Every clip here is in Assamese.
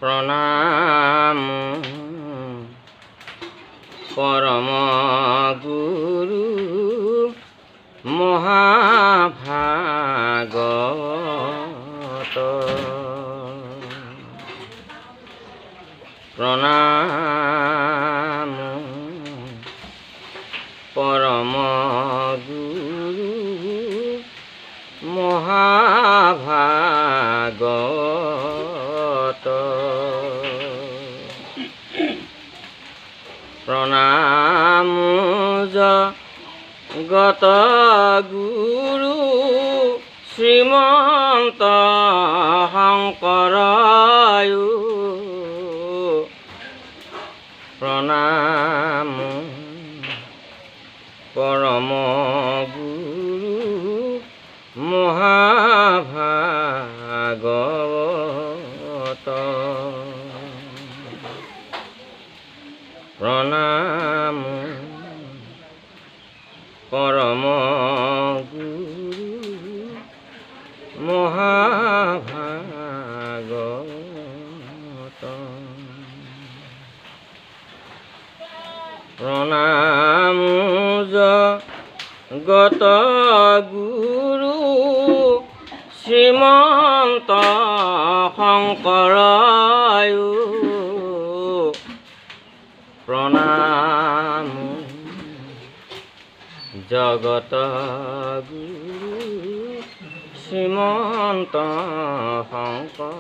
প্ৰণাম পৰম গুৰু মহাভাগৱত প্ৰণাম পৰম গুৰু মহাভাগৱত প্ৰণাম জগত গুৰু শ্ৰীমন্ত শংকৰায়ো প্ৰণাম পৰম গুৰু মহাভাগৱত প্ৰণাম পৰম গুৰু মহাভাগৱত প্ৰণাম জগত গুৰু শ্ৰীমন্ত শংকৰায়ো প্ৰণাম জগত গুৰু শ্ৰীমন্ত শংকৰ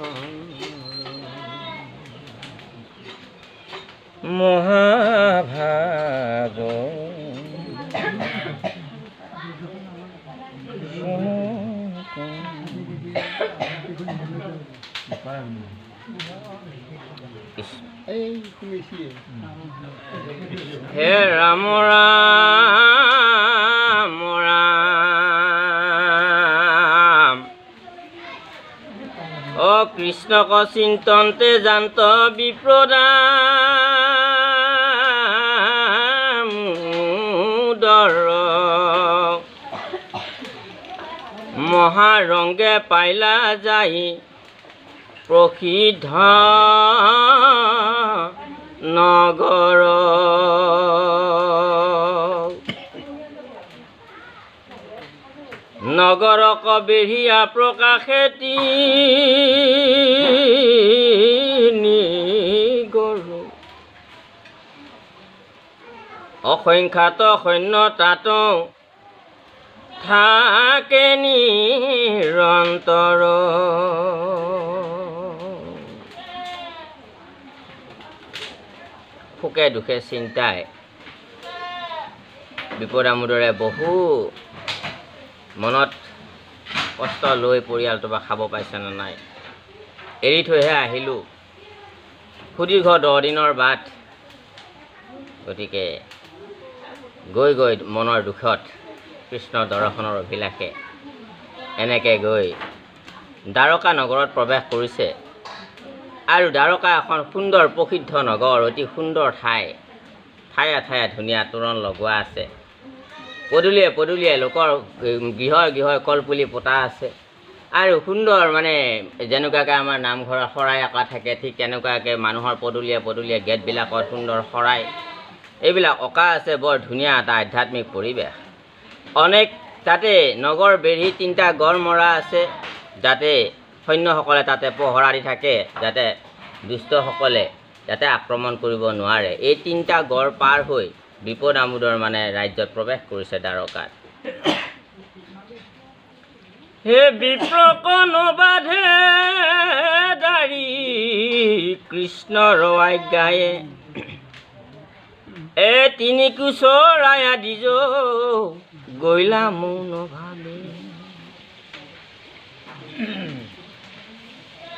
হে ৰাম ৰাম ৰাম অ কৃষ্ণক চিন্তন্তে জান্ত বিপ্ৰদাম দৰ মহাৰংগে পাইলা যাই প্ৰসিদ্ধ নগৰ নগৰ কবেৰিয়া প্ৰকাশেতি গৰু অসংখ্যাত সৈন্য তাত থাকে নিৰন্তৰ সুখে দুখে চিন্তাই বিপদ আমোদৰে বহু মনত কষ্ট লৈ পৰিয়ালটো বা খাব পাইছেনে নাই এৰি থৈহে আহিলোঁ সুদীৰ্ঘ 10 দিনৰ বাট গতিকে গৈ গৈ মনৰ দুখত কৃষ্ণৰ দৰ্শনৰ অভিলাষে এনেকৈ গৈ দ্বাৰকা নগৰত প্ৰৱেশ কৰিছে আৰু দ্বাৰকা এখন সুন্দৰ প্ৰসিদ্ধ নগৰ অতি সুন্দৰ ঠায়ে ঠায়ে ধুনীয়া তোৰণ লগোৱা আছে পদূলিয়ে পদূলিয়ে লোকৰ গৃহ কলপুলি পতা আছে আৰু সুন্দৰ মানে যেনেকুৱাকৈ আমাৰ নামঘৰত শৰাই আঁকা থাকে ঠিক তেনেকুৱাকৈ মানুহৰ পদূলিয়ে পদূলিয়ে গেটবিলাকত সুন্দৰ শৰাই এইবিলাক অঁকা আছে বৰ ধুনীয়া এটা আধ্যাত্মিক পৰিৱেশ অনেক তাতে নগৰ বেঢ়ি 3টা গড় মৰা আছে যাতে সৈন্যসকলে তাতে পহৰা দি থাকে যাতে দুষ্টসকলে যাতে আক্ৰমণ কৰিব নোৱাৰে এই 3টা গড় পাৰ হৈ বিপদ আমোদৰ মানে ৰাজ্যত প্ৰৱেশ কৰিছে দ্বাৰকাত হে বিপ্ৰক নবাধে দাৰি কৃষ্ণৰ আজ্ঞায়ে এ 3 কুচৰায়া দিজ গৈলা মৌন ভাবে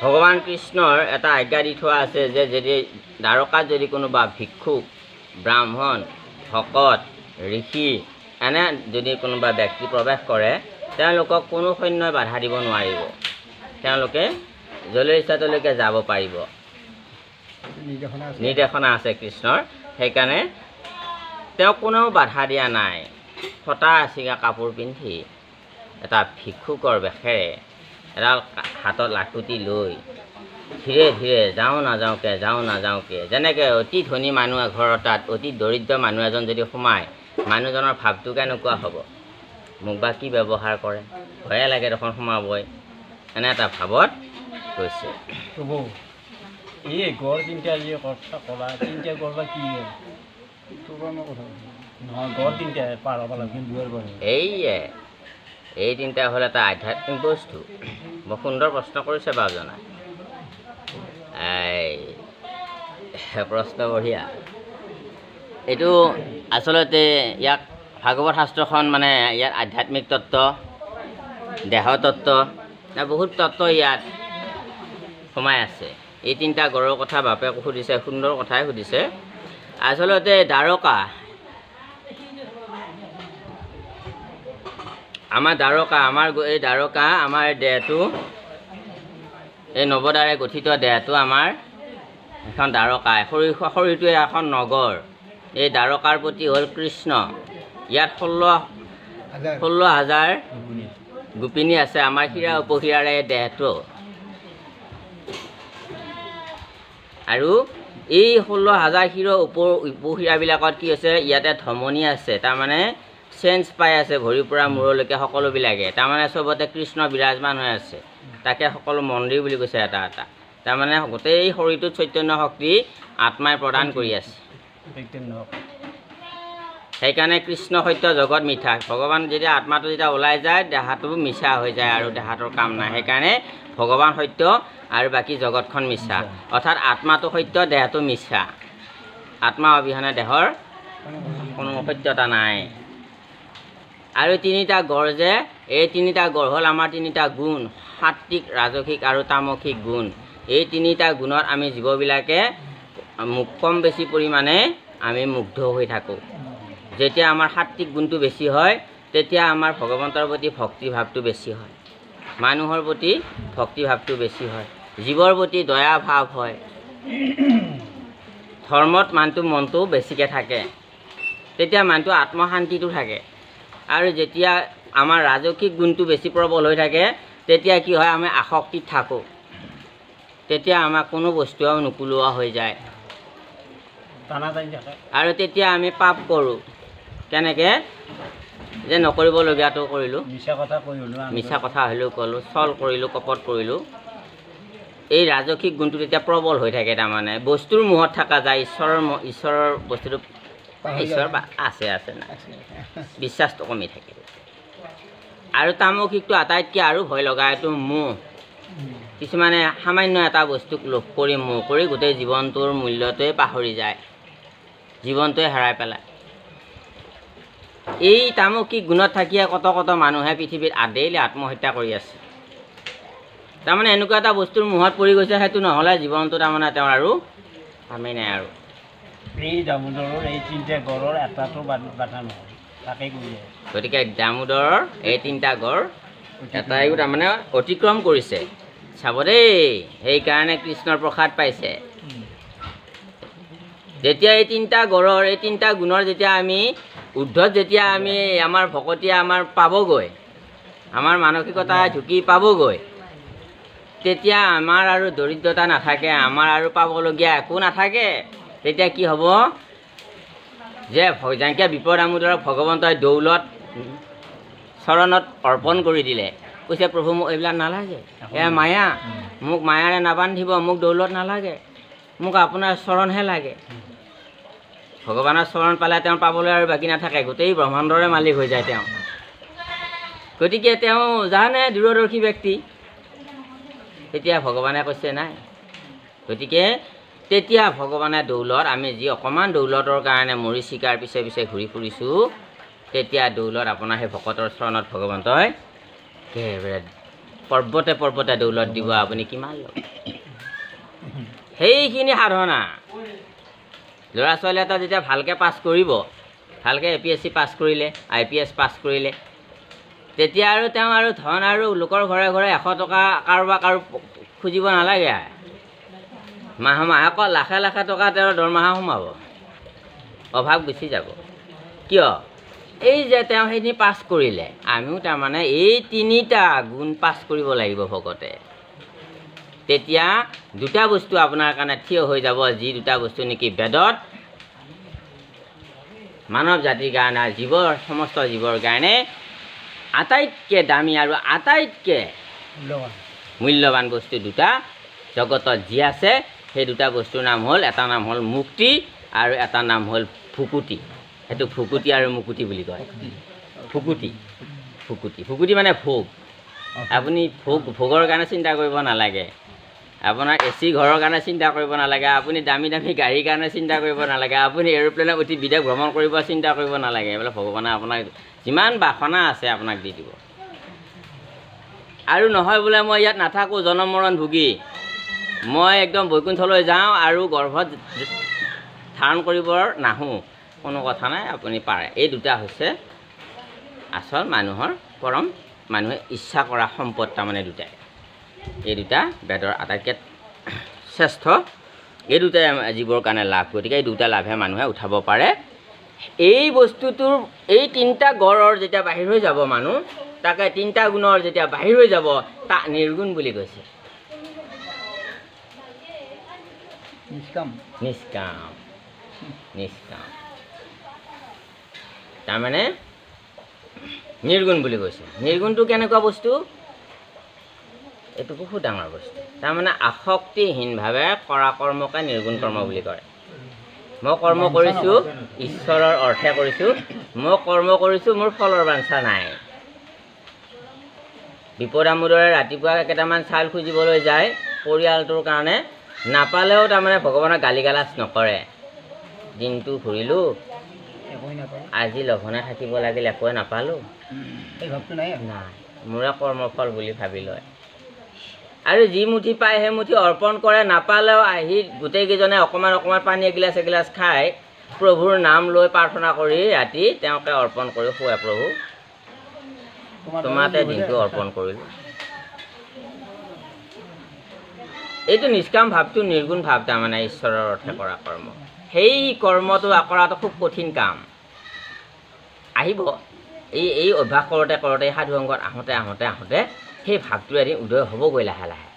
ভগৱান কৃষ্ণৰ এটা আজ্ঞা দি থোৱা আছে যে যদি দ্বাৰকাত যদি কোনোবা ভিক্ষুক ব্ৰাহ্মণ ভকত ঋষি এনে যদি কোনোবা ব্যক্তি প্ৰৱেশ কৰে তেওঁলোকক কোনো সৈন্যই বাধা দিব নোৱাৰিব তেওঁলোকে জলে ইচ্ছালৈকে যাব পাৰিব নিৰ্দেশনা আছে কৃষ্ণৰ সেইকাৰণে তেওঁ কোনেও বাধা দিয়া নাই ফটা চিগা কাপোৰ পিন্ধি এটা ভিক্ষুকৰ বেশেৰে এডাল হাতত লাখুটি লৈ ধীৰে ধীৰে যাওঁ নাযাওঁকৈ যেনেকৈ অতি ধনী মানুহ এঘৰৰ তাত অতি দৰিদ্ৰ মানুহ এজন যদি সোমায় মানুহজনৰ ভাৱটো কেনেকুৱা হ'ব মোক বা কি ব্যৱহাৰ কৰে ভয়ে লাগে দেখোন সোমাবই এনে এটা ভাৱত গৈছে এই গড় তিনিটা যে কথা ক'লা তিনিটা গড় বা কি নহয় গড় তিনিটা পাৰ হ'ব লাগে এই তিনিটা হ'ল এটা আধ্যাত্মিক বস্তু বৰ সুন্দৰ প্ৰশ্ন কৰিছে বাজনাই প্ৰশ্ন বঢ়িয়া এইটো আচলতে ইয়াক ভাগৱত শাস্ত্ৰখন মানে ইয়াত আধ্যাত্মিক তত্ত্ব দেহ তত্ত্ব বহুত তত্ত্ব ইয়াত সোমাই আছে এই তিনিটা গড়ৰ কথা বাপেক সুধিছে সুন্দৰ কথাই সুধিছে আচলতে দ্বাৰকা আমাৰ এই দ্বাৰকা আমাৰ দেহটো এই নৱদাৰে গঠিত দেহটো আমাৰ এখন দ্বাৰকা শৰীৰটোৱে এখন নগৰ এই দ্বাৰকাৰ প্ৰতি হ'ল কৃষ্ণ ইয়াত 16,000 গোপিনী আছে আমাৰ শিৰা উপশিৰাৰে দেহটো আৰু এই 16,000 শিৰৰ উপশিৰাবিলাকত কি আছে ইয়াতে ধমনী আছে তাৰমানে চেঞ্জ পাই আছে ভৰিৰ পৰা মূৰলৈকে সকলোবিলাকে তাৰমানে চবতে কৃষ্ণ বিৰাজমান হৈ আছে তাকে সকলো মন্দিৰ বুলি কৈছে এটা এটা তাৰমানে গোটেই শৰীৰটোত চৈতন্য শক্তি আত্মাই প্ৰদান কৰি আছে সেইকাৰণে কৃষ্ণ সত্য জগত মিথ্যা ভগৱান যেতিয়া আত্মাটো যেতিয়া ওলাই যায় দেহাটো মিছা হৈ যায় আৰু দেহাটোৰ কাম নাই সেইকাৰণে ভগৱান সত্য আৰু বাকী জগতখন মিছা অৰ্থাৎ আত্মাটো সত্য দেহটো মিছা আত্মা অবিহনে দেহৰ কোনো সত্যতা নাই আৰু তিনিটা গড় যে এই তিনিটা গড় হ'ল আমাৰ তিনিটা গুণ সাত্বিক ৰাজসিক আৰু তামসিক গুণ এই তিনিটা গুণত আমি জীৱবিলাকে কম বেছি পৰিমাণে আমি মুগ্ধ হৈ থাকোঁ যেতিয়া আমাৰ সাত্বিক গুণটো বেছি হয় তেতিয়া আমাৰ ভগৱন্তৰ প্ৰতি ভক্তিভাৱটো বেছি হয় মানুহৰ প্ৰতি ভক্তিভাৱটো বেছি হয় জীৱৰ প্ৰতি দয়া ভাৱ হয় ধৰ্মত মানুহটো মনটো বেছিকৈ থাকে তেতিয়া মানুহটো আত্মশান্তিটো থাকে আৰু যেতিয়া আমাৰ ৰাজসিক গুণটো বেছি প্ৰবল হৈ থাকে তেতিয়া কি হয় আমি আসক্তিত থাকোঁ তেতিয়া আমাক কোনো বস্তুও নুকুলোৱা হৈ যায় আৰু তেতিয়া আমি পাপ কৰোঁ কেনেকৈ যে নকৰিবলগীয়াটো কৰিলোঁ মিছা কথা হ'লেও ক'লোঁ ছল কৰিলোঁ কপট কৰিলোঁ এই ৰাজসিক গুণটো তেতিয়া প্ৰবল হৈ থাকে তাৰমানে বস্তুৰ মোহত থকা যায় ঈশ্বৰৰ বস্তুটো ঈশ্বৰ আছে না বিশ্বাসটো কমি থাকে আৰু তামসিকটো আটাইতকৈ আৰু ভয় লগা এইটো মোহ কিছুমানে সামান্য এটা বস্তুক লোভ কৰি মোহ কৰি গোটেই জীৱনটোৰ মূল্যটোৱে পাহৰি যায় জীৱনটোৱে হেৰাই পেলায় এই তামসিক গুণত থাকিয়ে কত মানুহে পৃথিৱীত আদেইলি আত্মহত্যা কৰি আছে তাৰমানে এনেকুৱা এটা বস্তুৰ মোহত পৰি গৈছে সেইটো নহ'লে জীৱনটো তাৰমানে তেওঁৰ আৰু কামেই নাই আৰু এই দামোদৰৰ এই তিনিটা গড়ৰ এটাটো বাধা নহয় তাকে কৰি গতিকে দামোদৰৰ এই তিনিটা গড় এটাইও তাৰমানে অতিক্ৰম কৰিছে চাব দেই সেইকাৰণে কৃষ্ণৰ প্ৰসাদ পাইছে যেতিয়া এই তিনিটা গড়ৰ এই তিনিটা গুণৰ যেতিয়া আমি ঊৰ্ধত যেতিয়া আমি আমাৰ ভকতীয়া আমাৰ পাবগৈ আমাৰ মানসিকতা ঢুকি পাবগৈ তেতিয়া আমাৰ আৰু দৰিদ্ৰতা নাথাকে আমাৰ আৰু পাবলগীয়া একো নাথাকে তেতিয়া কি হ'ব যে যেনেকৈ বিপদ আমোদৰ ভগৱন্তই দৌলত চৰণত অৰ্পণ কৰি দিলে কৈছে প্ৰভু মোক এইবিলাক নালাগে এয়া মায়া মোক মায়াৰে নাবান্ধিব মোক দৌলত নালাগে মোক আপোনাৰ চৰণহে লাগে ভগৱানৰ চৰণ পালে তেওঁ পাবলৈ আৰু বাকী নাথাকে গোটেই ব্ৰহ্মাণ্ডৰে মালিক হৈ যায় তেওঁ গতিকে তেওঁ জানে দূৰদৰ্শী ব্যক্তি তেতিয়া ভগৱানে কৈছে নাই গতিকে তেতিয়া ভগৱানে দৌলত আমি যি অকণমান দৌলতৰ কাৰণে মৰিচিকাৰ পিছে পিছে ঘূৰি ফুৰিছোঁ তেতিয়া দৌলত আপোনাৰ সেই ভকতৰ চৰণত ভগৱন্তই পৰ্বতে পৰ্বতে দৌলত দিব আপুনি কিমান ল'ব সেইখিনি সাধনা ল'ৰা ছোৱালী এটা যেতিয়া ভালকৈ পাছ কৰিব ভালকৈ APSC পাছ কৰিলে IPS পাছ কৰিলে তেতিয়া আৰু তেওঁ আৰু ধন আৰু লোকৰ ঘৰে ঘৰে 100 টকা কাৰোবাক আৰু খুজিব নালাগে মাহক লাখে লাখে টকা তেওঁৰ দৰমহা সোমাব অভাৱ গুচি যাব কিয় এই যে তেওঁ সেইখিনি পাছ কৰিলে আমিও তাৰমানে এই তিনিটা গুণ পাছ কৰিব লাগিব ভকতে তেতিয়া দুটা বস্তু আপোনাৰ কাৰণে থিয় হৈ যাব, যি দুটা বস্তু নেকি বেদত মানৱ জাতিৰ কাৰণে, সমস্ত জীৱৰ কাৰণে আটাইতকৈ দামী আৰু আটাইতকৈ মূল্যৱান বস্তু দুটা জগতত যি আছে। সেই দুটা বস্তুৰ নাম হ'ল, এটা নাম হ'ল মুক্তি আৰু এটা নাম হ'ল ফুকুটি। সেইটো ফুকুটি আৰু মুকুতি বুলি কয়। ফুকুটি মানে ভোগ। আপুনি ভোগৰ কাৰণে চিন্তা কৰিব নালাগে, আপোনাৰ AC ঘৰৰ কাৰণে চিন্তা কৰিব নালাগে, আপুনি দামী গাড়ীৰ কাৰণে চিন্তা কৰিব নালাগে, আপুনি এৰোপ্লেনত উঠি বিদেশ ভ্ৰমণ কৰিব চিন্তা কৰিব নালাগে। এইবিলাক ভগৱানে আপোনাক যিমান বাসনা আছে আপোনাক দি দিব। আৰু নহয় বোলে মই ইয়াত নাথাকোঁ, জনম মৰণ ভুগি মই একদম বৈকুণ্ঠলৈ যাওঁ আৰু গৰ্ভত ধাৰণ কৰিবৰ নাহোঁ, কোনো কথা নাই, আপুনি পাৰে। এই দুটা হৈছে আচল মানুহৰ পৰম, মানুহে ইচ্ছা কৰা সম্পদ। তাৰমানে দুটাই, এই দুটা বেদৰ আটাইতকৈ শ্ৰেষ্ঠ। এই দুটাই জীৱৰ কাৰণে লাভ। গতিকে এই দুটা লাভে মানুহে উঠাব পাৰে। এই বস্তুটোৰ এই তিনিটা গড়ৰ যেতিয়া বাহিৰ হৈ যাব মানুহ, তাকে তিনিটা গুণৰ যেতিয়া বাহিৰ হৈ যাব, তাক নিৰ্গুণ বুলি কৈছে। নিষ্কাম তাৰমানে নিৰ্গুণ বুলি কৈছে। নিৰ্গুণটো কেনেকুৱা বস্তু? এইটো বহুত ডাঙৰ বস্তু। তাৰমানে আসক্তিহীনভাৱে কৰা কৰ্মকে নিৰ্গুণ কৰ্ম বুলি কয়। মই কৰ্ম কৰিছোঁ ঈশ্বৰৰ অৰ্থে কৰিছোঁ, মই কৰ্ম কৰিছোঁ মোৰ ফলৰ বাঞ্ছা নাই। বিপদ আমোদৰে ৰাতিপুৱা কেইটামান চাউল খুজিবলৈ যায় পৰিয়ালটোৰ কাৰণে, নাপালেও তাৰমানে ভগৱানক গালি গালাজ নকৰে। দিনটো ঘূৰিলোঁ, আজি লঘনে থাকিব লাগিল, একোৱে নাপালোঁ, নাই, মোৰে কৰ্মফল বুলি ভাবি লয়। আৰু যি মুঠি পায় সেই মুঠি অৰ্পণ কৰে, নাপালেও আহি গোটেইকেইজনে অকণমান পানী এগিলাচ খাই প্ৰভুৰ নাম লৈ প্ৰাৰ্থনা কৰি ৰাতি তেওঁকে অৰ্পণ কৰি শুৱে। প্ৰভু তোমাতে দিনটো অৰ্পণ কৰিলোঁ। এইটো নিষ্কাম ভাৱটো নিৰ্গুণ ভাৱ, তাৰমানে ঈশ্বৰৰ অৰ্থে কৰা কৰ্ম। সেই কৰ্মটো কৰাটো খুব কঠিন কাম। আহিব এই অভ্যাস কৰোঁতে এই সাধু সংগত আহোঁতে সেই ভাৱটো এদিন উদয় হ'বগৈ লাহে লাহে।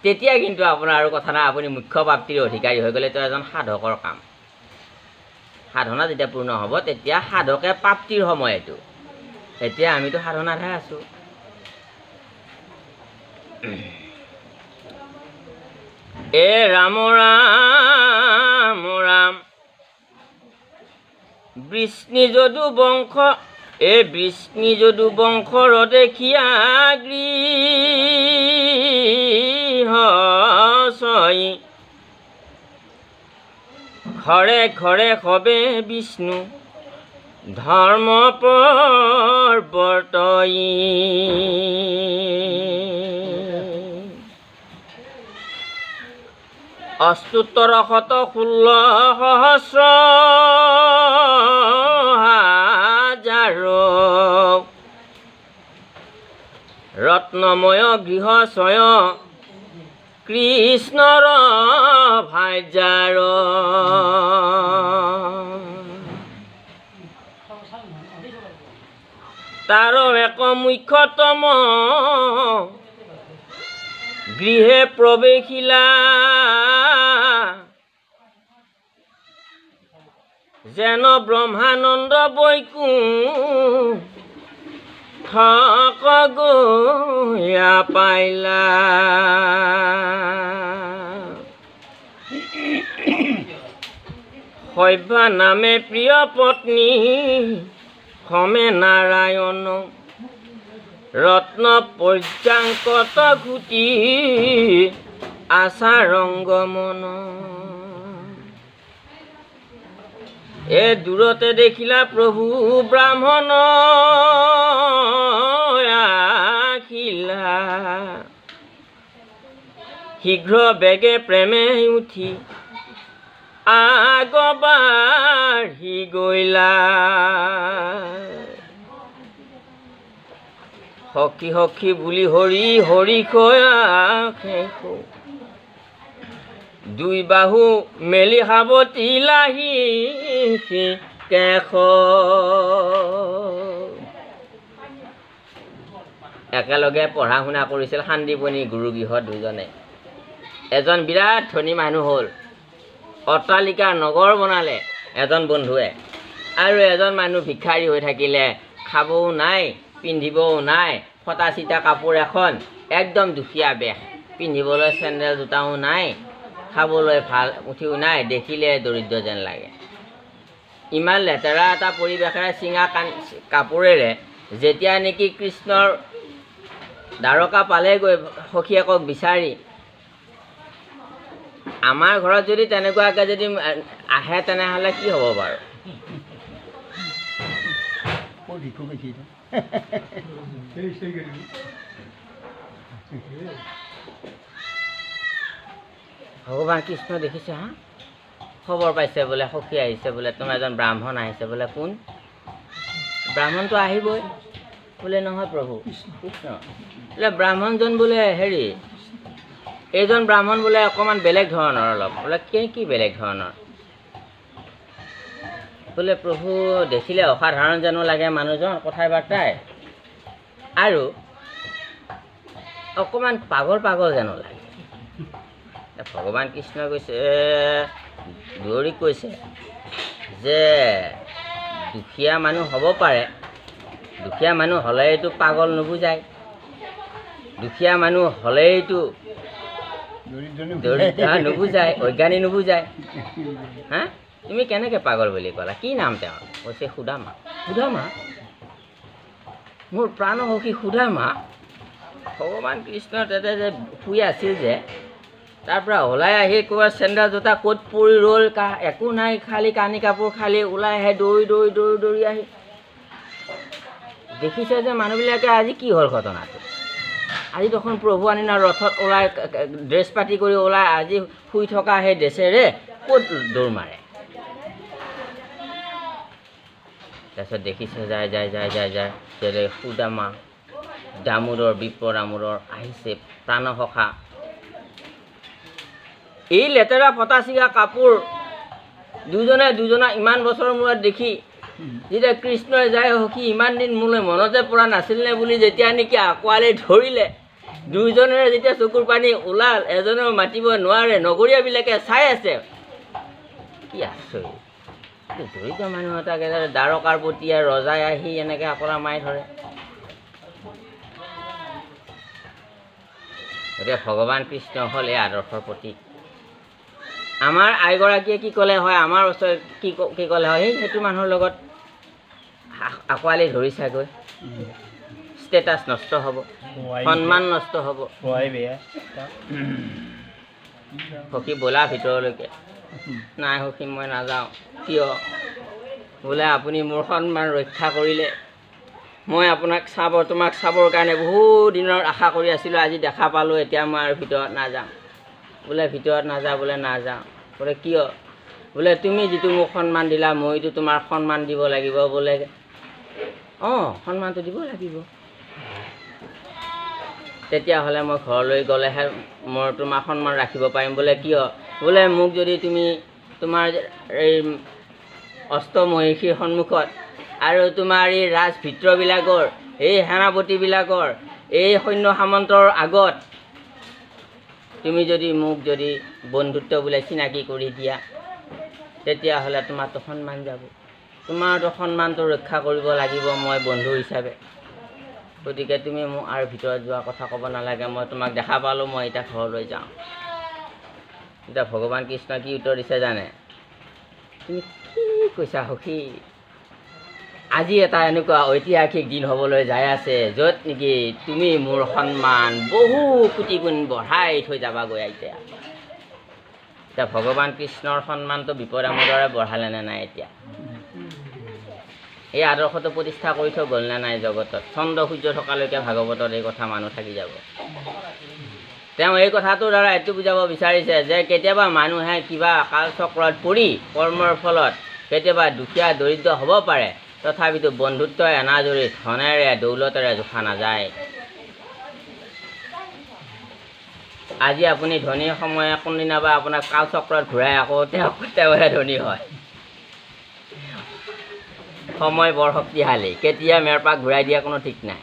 তেতিয়া কিন্তু আপোনাৰ আৰু কথা নাই, আপুনি মুখ্য প্ৰাপ্তিৰ অধিকাৰী হৈ গ'লে এইটো এজন সাধকৰ কাম। সাধনা যেতিয়া পূৰ্ণ হ'ব তেতিয়া সাধকে প্ৰাপ্তিৰ সময় এইটো। এতিয়া আমিতো সাধনাতহে আছোঁ। ৰাম ৰাম ৰাম বৃষ্ণি যদু বংশ, বৃষ্ণি যদু বংশৰ দেখিয়া গৃহ চই, ঘৰে ঘৰে সবে বিষ্ণু ধৰ্ম প্ৰৱৰ্তই। অষ্টোত্তৰ 116 হাজাৰ ৰত্নময় গৃহ ছয় কৃষ্ণৰ ভাৰ্যাৰ। তাৰ এক মুখ্যতম গৃহে প্ৰৱেশিলা, যেন ব্ৰহ্মানন্দ বৈকুণ্ঠ গয়া পাইলা। সভ্যা নামে প্ৰিয় পত্নী সমে নাৰায়ণ, ৰত্ন পৰ্যাঙ্কত ঘুটি আচাৰংগমন। দূৰতে দেখিলা প্ৰভু ব্ৰাহ্মণ আখিলা, শীঘ্ৰ বেগে প্ৰেমে উঠি আগবাঢ়ি গইলা। সখী সখী বুলি হৰি হৰি কয়া, দুই বাহু মেলি সাৱতি লাহি কেশ। একেলগে পঢ়া শুনা কৰিছিল শান্তিপনী গুৰুগৃহত দুজনে। এজন বিৰাট ধনী মানুহ হ'ল, অট্টালিকা নগৰ বনালে এজন বন্ধুৱে, আৰু এজন মানুহ ভিক্ষাৰী হৈ থাকিলে, খাবও নাই পিন্ধিবও নাই, ফটা চিটা কাপোৰ এখন, একদম দুখীয়া বেশ, পিন্ধিবলৈ চেণ্ডেল জোতাও নাই, খাবলৈ ভাল উঠিও নাই, দেখিলে দৰিদ্ৰ যেন লাগে। ইমান লেতেৰা এটা পৰিৱেশেৰে চিঙা কাপোৰেৰে যেতিয়া নেকি কৃষ্ণৰ দ্বাৰকা পালেগৈ সখীয়েকক বিচাৰি, আমাৰ ঘৰত যদি তেনেকুৱাকৈ যদি আহে তেনেহ'লে কি হ'ব বাৰু? ভগৱান কৃষ্ণ দেখিছে, হা খবৰ পাইছে বোলে সখী আহিছে বোলে, তোমাৰ এজন ব্ৰাহ্মণ আহিছে বোলে। কোন ব্ৰাহ্মণটো? আহিবই বোলে। নহয় প্ৰভু, কৃষ্ণ বোলে ব্ৰাহ্মণজন বোলে হেৰি, এইজন ব্ৰাহ্মণ বোলে অকণমান বেলেগ ধৰণৰ অলপ। বোলে কি বেলেগ ধৰণৰ? বোলে প্ৰভু দেখিলে অসাধাৰণ জানো লাগে মানুহজন, কথাই বাৰ্তাই, আৰু অকণমান পাগল পাগল জানো লাগে। ভগৱান কৃষ্ণই কৈছে, দুৱৰীক কৈছে যে দুখীয়া মানুহ হ'ব পাৰে, দুখীয়া মানুহ হ'লেইতো পাগল নুবুজায়, দুখীয়া মানুহ হ'লেইতো দৰিদ্ৰ নুবুজায়, অজ্ঞানী নুবুজায়। হা, তুমি কেনেকৈ পাগল বুলি ক'লা? কি নাম তেওঁৰ? কৈছে সুদামা। সুদামা? মোৰ প্ৰাণ সখী সুদামা? ভগৱান কৃষ্ণ তাতে যে শুই আছিল যে, তাৰ পৰা ওলাই আহি ক'ৰবাত চেণ্ডেল জোতা ক'ত পৰি ৰ'ল, একো নাই, খালী কানি কাপোৰ খালী ওলাই আহে, দৌৰি আহি দেখিছে যে মানুহবিলাকে আজি কি হ'ল ঘটনাটো। আজি দেখোন প্ৰভু আনিনা ৰথত ওলাই ড্ৰেছ পাতি কৰি ওলাই আজি শুই থকা সেই ড্ৰেছেৰে ক'ত দৌৰ মাৰে। তাৰপিছত দেখিছে যায় যে সুদামা দামোদৰ বিপ্ৰ দামোদৰ আহিছে প্ৰাণসখা। এই লেতেৰা ফটা চিগা কাপোৰ দুজনা ইমান বছৰৰ মূৰত দেখি যেতিয়া কৃষ্ণই যায়, সখী ইমান দিন মোলৈ মনতে পৰা নাছিলনে বুলি যেতিয়া নেকি আঁকোৱালি ধৰিলে, দুয়োজনেৰে যেতিয়া চকুৰ পানী ওলাল, এজনেও মাতিব নোৱাৰে, নগৰীয়াবিলাকে চাই আছে। কি আচৰিত, দৰিদ্ৰ মানুহ এটাকে দ্বাৰকাৰ প্ৰতি ৰজাই আহি এনেকৈ আকৰা মাৰি ধৰে। গতিকে ভগৱান কৃষ্ণ হ'ল এই আদৰ্শৰ প্ৰতীক। আমাৰ আইগৰাকীয়ে কি ক'লে হয়, আমাৰ ওচৰত কি ক'লে হয়, সেইটো মানুহৰ লগত আঁকোৱালি ধৰিছাগৈ, ষ্টেটাছ নষ্ট হ'ব, সন্মান নষ্ট হ'ব। সখী ব'লা ভিতৰলৈকে। নাই সখী মই নাযাওঁ। কিয়? বোলে আপুনি মোৰ সন্মান ৰক্ষা কৰিলে, মই তোমাক চাবৰ কাৰণে বহু দিনৰ আশা কৰি আছিলোঁ, আজি দেখা পালোঁ, এতিয়া মই আৰু ভিতৰত নাযাওঁ। বোলে ভিতৰত নাযাওঁ। বোলে নাযাওঁ। বোলে কিয়? বোলে তুমি যিটো মোক সন্মান দিলা, মইতো তোমাৰ সন্মান দিব লাগিব। বোলে অঁ, সন্মানটো দিব লাগিব। তেতিয়াহ'লে মই ঘৰলৈ গ'লেহে মই তোমাৰ সন্মান ৰাখিব পাৰিম। বোলে কিয়? বোলে মোক যদি তুমি তোমাৰ এই অষ্টমহিষীৰ সন্মুখত আৰু তোমাৰ এই ৰাজভিত্ৰবিলাকৰ, এই সেনাপতিবিলাকৰ, এই সৈন্য সামন্তৰ আগত তুমি যদি মোক বন্ধুত্ব বোলে চিনাকি কৰি দিয়া, তেতিয়াহ'লে তোমাৰতো সন্মান যাব। তোমাৰতো সন্মানটো ৰক্ষা কৰিব লাগিব মই বন্ধু হিচাপে। গতিকে তুমি মোক আৰু ভিতৰত যোৱা কথা ক'ব নালাগে, মই তোমাক দেখা পালোঁ, মই এতিয়া ঘৰলৈ যাওঁ। এতিয়া ভগৱান কৃষ্ণই কি উত্তৰ দিছে জানে? তুমি কি কৈছা সখী? আজি এটা এনেকুৱা ঐতিহাসিক দিন হ'বলৈ যাই আছে, য'ত নেকি তুমি মোৰ সন্মান বহু কোটি গুণ বঢ়াই থৈ যাবাগৈ। এতিয়া ভগৱান কৃষ্ণৰ সন্মানটো বিপদামোদৰে বঢ়ালে নে নাই? এতিয়া এই আদৰ্শটো প্ৰতিষ্ঠা কৰি থৈ গ'ল নে নাই জগতত? চন্দ্ৰ সূৰ্য থকালৈকে ভাগৱতত এই কথা মানুহ থাকি যাব। তেওঁ এই কথাটোৰ দ্বাৰা এইটো বুজাব বিচাৰিছে যে কেতিয়াবা মানুহে কিবা কালচক্ৰত পৰি কৰ্মৰ ফলত কেতিয়াবা দুখীয়া দৰিদ্ৰ হ'ব পাৰে, তথাপিতো বন্ধুত্ব এনাজৰি ধনেৰে দৌলতেৰে জোখা নাযায়। আজি আপুনি ধনী সময়ে কোনদিনা বা আপোনাক কালচক্ৰত ঘূৰাই আকৌ তেওঁহে ধনী হয়। সময় বৰ শক্তিশালী, কেতিয়া মেৰপাক ঘূৰাই দিয়া কোনো ঠিক নাই।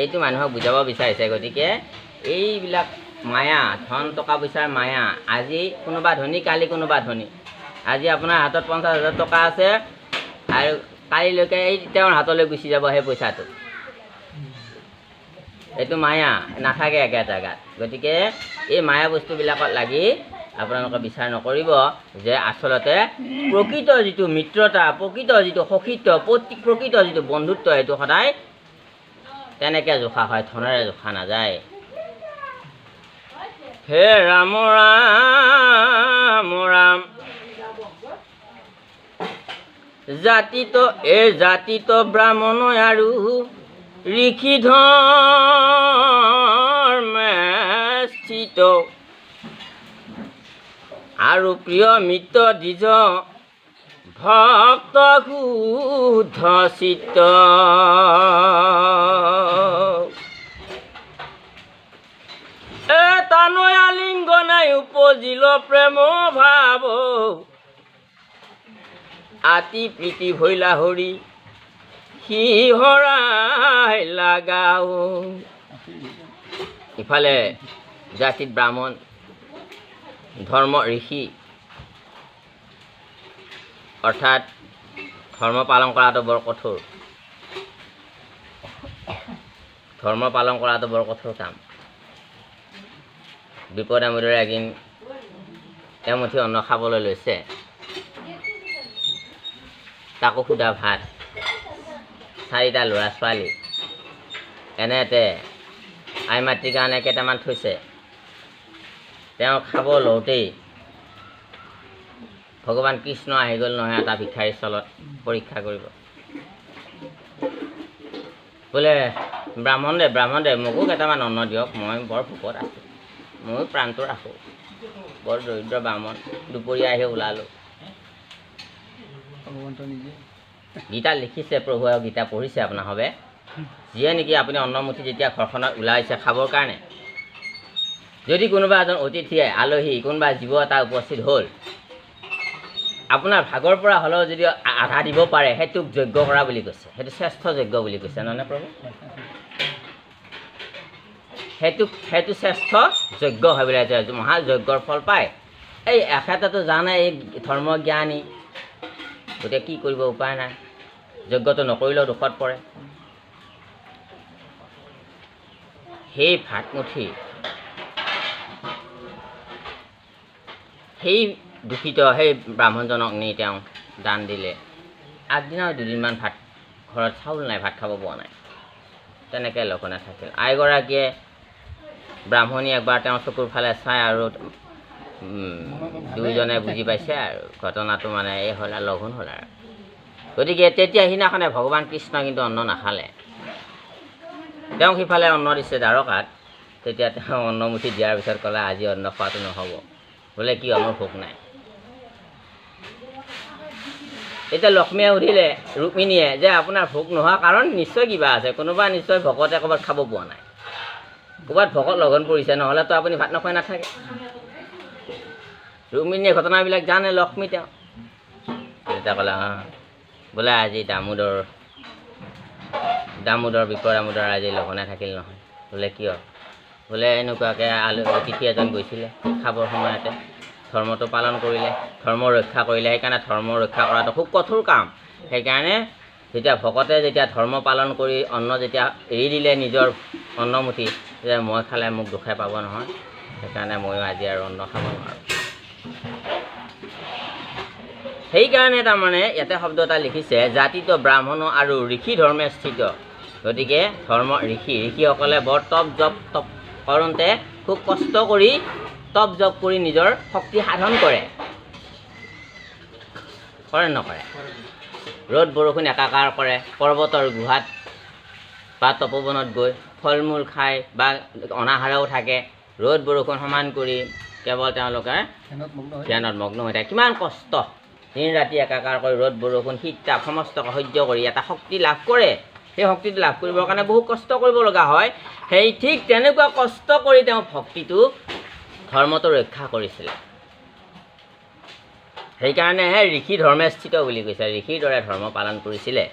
এইটো মানুহক বুজাব বিচাৰিছে। গতিকে এইবিলাক মায়া, ধন টকা পইচাৰ মায়া। আজি কোনোবা ধনী, কালি কোনোবা ধনী। আজি আপোনাৰ হাতত 50,000 টকা আছে আৰু কালিলৈকে এই তেওঁৰ হাতলৈ গুচি যাব সেই পইচাটো। এইটো মায়া, নাথাকে একে জেগাত। গতিকে এই মায়া বস্তুবিলাকত লাগি আপোনালোকে বিচাৰ নকৰিব যে আচলতে প্ৰকৃত যিটো মিত্ৰতা, প্ৰকৃত যিটো সখীত্ব, প্ৰকৃত যিটো বন্ধুত্ব, সেইটো সদায় তেনেকৈ জোখা হয়, ধনেৰে জোখা নাযায়। হে ৰাম ৰাম ৰাম, জাতিত ব্ৰাহ্মণ আৰু ঋষি ধৰ্মে স্থিত, আৰু প্ৰিয় মিত্ৰ দ্বিজ ভক্ত শুদ্ধ চিত্ত। তানয়া লিংগ নাই উপজিল প্ৰেম ভাৱ, আতি প্ৰীতি ভৈলা হৰি সিহৰাই লাগাও। ইফালে জাতিত ব্ৰাহ্মণ, ধৰ্ম ঋষি, অৰ্থাৎ ধৰ্ম পালন কৰাটো বৰ কঠোৰ। ধৰ্ম পালন কৰাটো বৰ কঠোৰ কাম। বিপদ আমোদৰে এদিন এমুঠি অন্ন খাবলৈ লৈছে, তাকো সুধা ভাত, 4টা ল'ৰা ছোৱালী, এনেতে আই মাতৃৰ কাৰণে কেইটামান থৈছে। তেওঁ খাব লওঁতেই ভগৱান কৃষ্ণ আহি গ'ল নহয় এটা ভিক্ষাৰীৰ চলত পৰীক্ষা কৰিব। বোলে ব্ৰাহ্মণ দে মোকো কেইটামান অন্ন দিয়ক, মই বৰ ভোকত আছোঁ, ময়ো প্ৰাণটো ৰাখোঁ। বৰ দৰিদ্ৰ ব্ৰাহ্মণ, দুপৰীয়া আহি ওলালোঁ। গীতা লিখিছে প্ৰভুৱে, গীতা পঢ়িছে আপোনাৰ হবে, যিয়ে নেকি আপুনি অন্নমুঠি যেতিয়া ঘৰখনত ওলাইছে খাবৰ কাৰণে, যদি কোনোবা এজন অতিথি, আলহী, কোনোবা জীৱ এটা উপস্থিত হ'ল, আপোনাৰ ভাগৰ পৰা হ'লেও যদি আধা দিব পাৰে, সেইটোক যজ্ঞ কৰা বুলি কৈছে। সেইটো শ্ৰেষ্ঠ যজ্ঞ বুলি কৈছে, নহয়নে প্ৰভু? সেইটো শ্ৰেষ্ঠ যজ্ঞ হয় বুলি মহাযজ্ঞৰ ফল পায়। এই এখেতেতো জানে এই ধৰ্ম জ্ঞানী, গতিকে কি কৰিব, উপায় নাই, যজ্ঞটো নকৰিলেও দুখত পৰে। সেই ভাতমুঠি সেই দুখিত সেই ব্ৰাহ্মণজনক নি তেওঁ দান দিলে। আগদিনাও 2দিনমান ভাত, ঘৰত চাউল নাই, ভাত খাব পোৱা নাই, তেনেকৈ লঘোণে থাকিল। আইগৰাকীয়ে ব্ৰাহ্মণী একবাৰ তেওঁৰ চকুৰ ফালে চাই আৰু দুয়োজনে বুজি পাইছে আৰু ঘটনাটো মানে এই হ'ল আৰু লঘোণ হ'ল আৰু। গতিকে তেতিয়া সিদিনাখনে ভগৱান কৃষ্ণ কিন্তু অন্ন নাখালে। তেওঁক সিফালে অন্ন দিছে দ্বাৰকাত। তেতিয়া তেওঁ অন্নমুঠি দিয়াৰ পিছত ক'লে, আজি অন্ন খোৱাটো নহ'ব। বোলে কি, মোৰ ভোক নাই। এতিয়া লক্ষ্মীয়ে সুধিলে ৰুক্মিণীয়ে যে আপোনাৰ ভোক নোহোৱা কাৰণ নিশ্চয় কিবা আছে, কোনোবা নিশ্চয় ভকতে ক'ৰবাত খাব পোৱা নাই, ক'ৰবাত ভকত লঘোণ পৰিছে, নহ'লেতো আপুনি ভাত নোখোৱাই নাথাকে। ৰুক্মিণীয়ে ঘটনাবিলাক জানে, লক্ষ্মী তেওঁ। তেতিয়া ক'লে, বোলে আজি দামোদৰ বিপদ আমোদৰ আজি লঘোণে থাকিল নহয়। বোলে কিয়? বোলে এনেকুৱাকৈ অতিথি এজন গৈছিলে, খাবৰ সময়তে ধৰ্মটো পালন কৰিলে, ধৰ্ম ৰক্ষা কৰিলে। সেইকাৰণে ধৰ্ম ৰক্ষা কৰাটো খুব কঠোৰ কাম। সেইকাৰণে যেতিয়া ভকতে যেতিয়া ধৰ্ম পালন কৰি অন্ন যেতিয়া এৰি দিলে নিজৰ অন্নমুঠি, যে মই খালে মোক দুখে পাব নহয়, সেইকাৰণে ময়ো আজি আৰু অন্ন খাব নোৱাৰোঁ। সেইকাৰণে তাৰমানে ইয়াতে শব্দ এটা লিখিছে, জাতিত ব্ৰাহ্মণ আৰু ঋষি ধৰ্মে স্থিত। গতিকে ধৰ্ম ঋষিসকলে বৰ তপ জপ কৰোঁতে খুব কষ্ট কৰি তপ জপ কৰি নিজৰ শক্তি সাধন কৰে নকৰে? ৰ'দ বৰষুণ একাকাৰ কৰে, পৰ্বতৰ গুহাত বা তপোবনত গৈ ফল মূল খাই বা অনাহাৰেও থাকে, ৰ'দ বৰষুণ সমান কৰি কেৱল তেওঁলোকে ধ্যানত মগ্ন হৈ থাকে। কিমান কষ্ট, দিন ৰাতি একাকাৰ কৰি ৰ'দ বৰষুণ শীত তাপ সমস্ত সহ্য কৰি এটা শক্তি লাভ কৰে। সেই শক্তিটো লাভ কৰিবৰ কাৰণে বহু কষ্ট কৰিব লগা হয়। সেই ঠিক তেনেকুৱা কষ্ট কৰি তেওঁ ভক্তিটো ধৰ্মটো ৰক্ষা কৰিছিলে। সেইকাৰণেহে ঋষি ধৰ্মে স্থিত বুলি কৈছে, ঋষিৰ দৰে ধৰ্ম পালন কৰিছিলে।